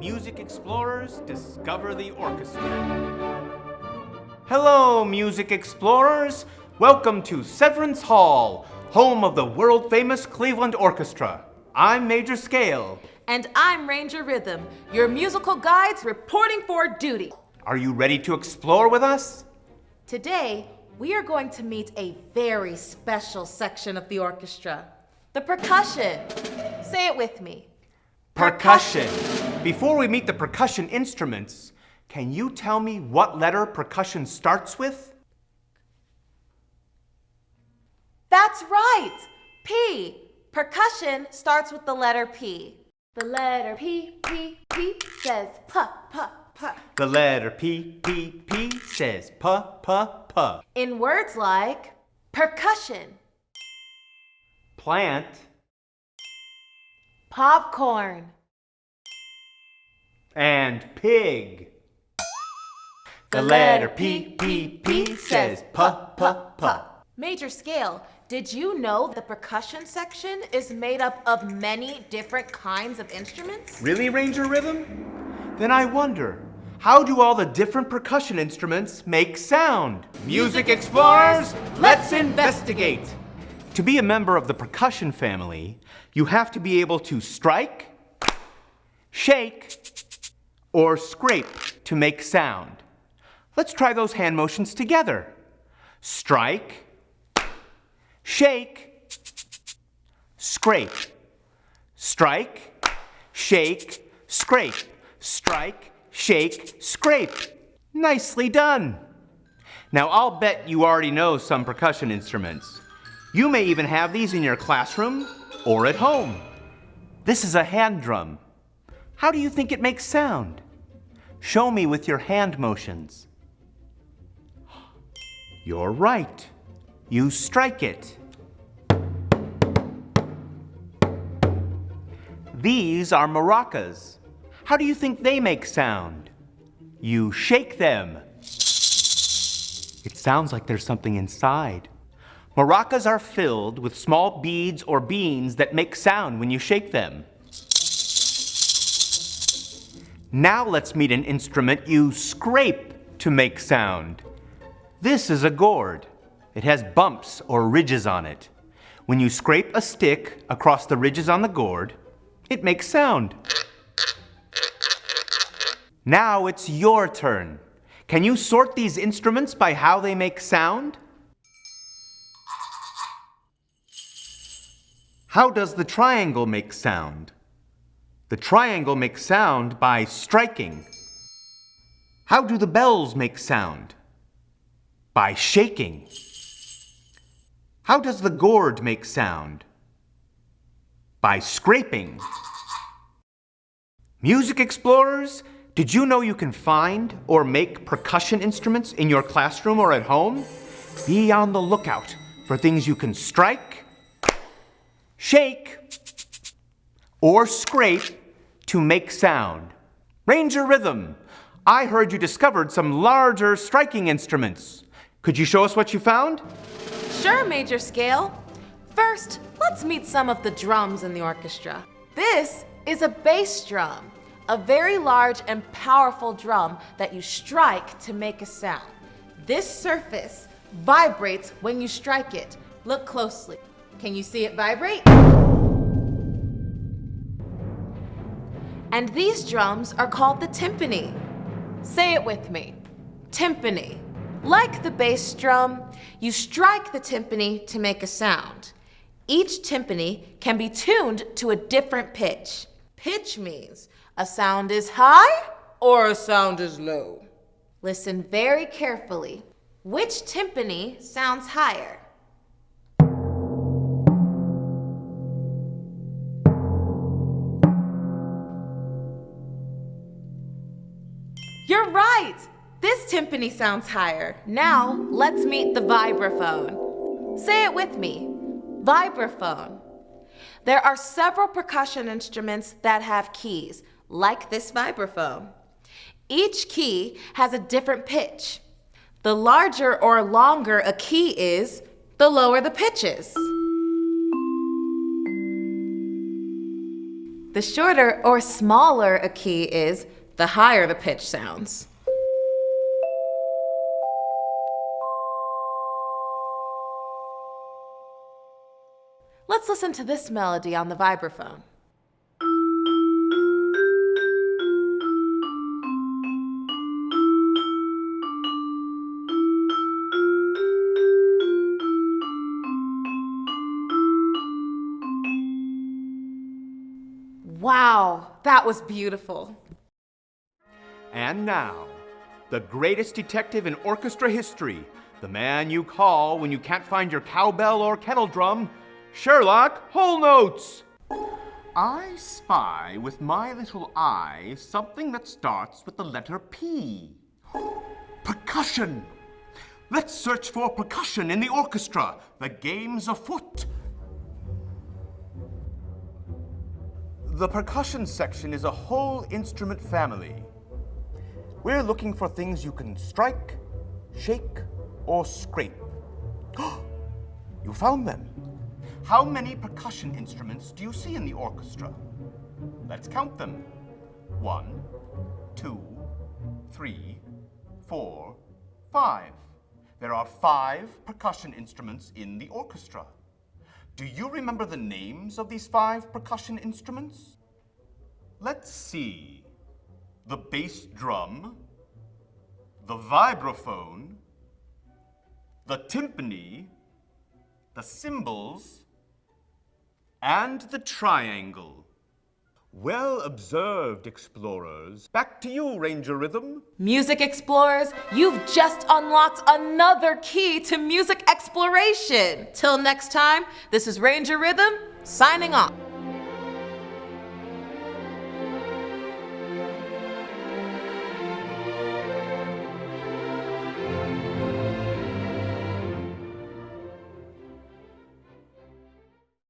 Music explorers, discover the orchestra. Hello, music explorers. Welcome to Severance Hall, home of the world-famous Cleveland Orchestra. I'm Major Scale. And I'm Ranger Rhythm, your musical guides reporting for duty. Are you ready to explore with us? Today, we are going to meet a very special section of the orchestra, the percussion. Say it with me. Percussion. Before we meet the percussion instruments, can you tell me what letter percussion starts with? That's right, P. Percussion starts with the letter P. The letter P, P, P says pa, pa, pa. The letter P, P, P says pa, pa, pa. In words like percussion, Plant, popcorn, and pig. The letter P, P, P says pa, pa, pa. Major Scale, did you know the percussion section is made up of many different kinds of instruments? Really, Ranger Rhythm? Then I wonder, how do all the different percussion instruments make sound? Music explorers, let's investigate! To be a member of the percussion family, you have to be able to strike, shake, or scrape to make sound. Let's try those hand motions together. Strike, shake, scrape. Strike, shake, scrape. Strike, shake, scrape. Nicely done. Now I'll bet you already know some percussion instruments. You may even have these in your classroom or at home. This is a hand drum. How do you think it makes sound? Show me with your hand motions. You're right. You strike it. These are maracas. How do you think they make sound? You shake them. It sounds like there's something inside. Maracas are filled with small beads or beans that make sound when you shake them. Now let's meet an instrument you scrape to make sound. This is a gourd. It has bumps or ridges on it. When you scrape a stick across the ridges on the gourd, it makes sound. Now it's your turn. Can you sort these instruments by how they make sound? How does the triangle make sound? The triangle makes sound by striking. How do the bells make sound? By shaking. How does the gourd make sound? By scraping. Music explorers, did you know you can find or make percussion instruments in your classroom or at home? Be on the lookout for things you can strike, shake, or scrape to make sound. Ranger Rhythm, I heard you discovered some larger striking instruments. Could you show us what you found? Sure, Major Scale. First, let's meet some of the drums in the orchestra. This is a bass drum, a very large and powerful drum that you strike to make a sound. This surface vibrates when you strike it. Look closely. Can you see it vibrate? And these drums are called the timpani. Say it with me. Timpani. Like the bass drum, you strike the timpani to make a sound. Each timpani can be tuned to a different pitch. Pitch means a sound is high or a sound is low. Listen very carefully. Which timpani sounds higher? You're right! This timpani sounds higher. Now, let's meet the vibraphone. Say it with me. Vibraphone. There are several percussion instruments that have keys, like this vibraphone. Each key has a different pitch. The larger or longer a key is, the lower the pitch is. The shorter or smaller a key is, the higher the pitch sounds. Let's listen to this melody on the vibraphone. Wow, that was beautiful. And now, the greatest detective in orchestra history, the man you call when you can't find your cowbell or kettle drum, Sherlock Whole Notes. I spy with my little eye something that starts with the letter P. Percussion. Let's search for percussion in the orchestra. The game's afoot. The percussion section is a whole instrument family. We're looking for things you can strike, shake, or scrape. You found them. How many percussion instruments do you see in the orchestra? Let's count them. 1, 2, 3, 4, 5. There are 5 percussion instruments in the orchestra. Do you remember the names of these 5 percussion instruments? Let's see. The bass drum, the vibraphone, the timpani, the cymbals, and the triangle. Well observed, explorers. Back to you, Ranger Rhythm. Music explorers, you've just unlocked another key to music exploration. Till next time, this is Ranger Rhythm, signing off.